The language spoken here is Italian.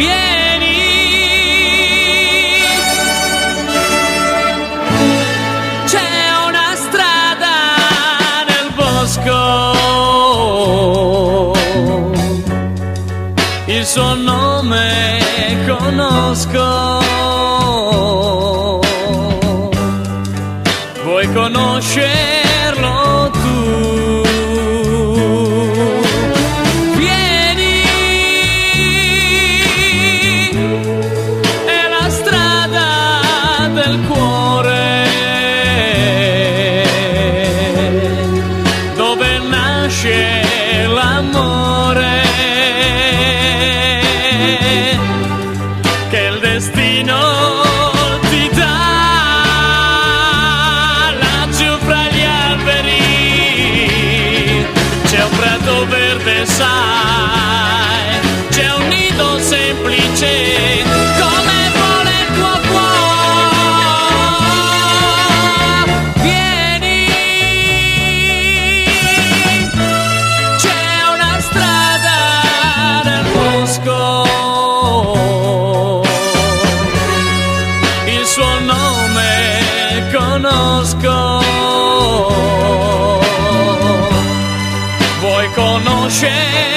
vieni. C'è una strada nel bosco, il suo nome conosco. Vuoi conoscerlo tu? Vieni, è la strada del cuore, dove nasce l'amore, che il destino ti dà. Laggiù fra gli alberi c'è un prato verde, sai, c'è un nido semplice come vuole il tuo cuore. Vieni, c'è una strada nel bosco, il suo nome conosco. Vuoi conoscere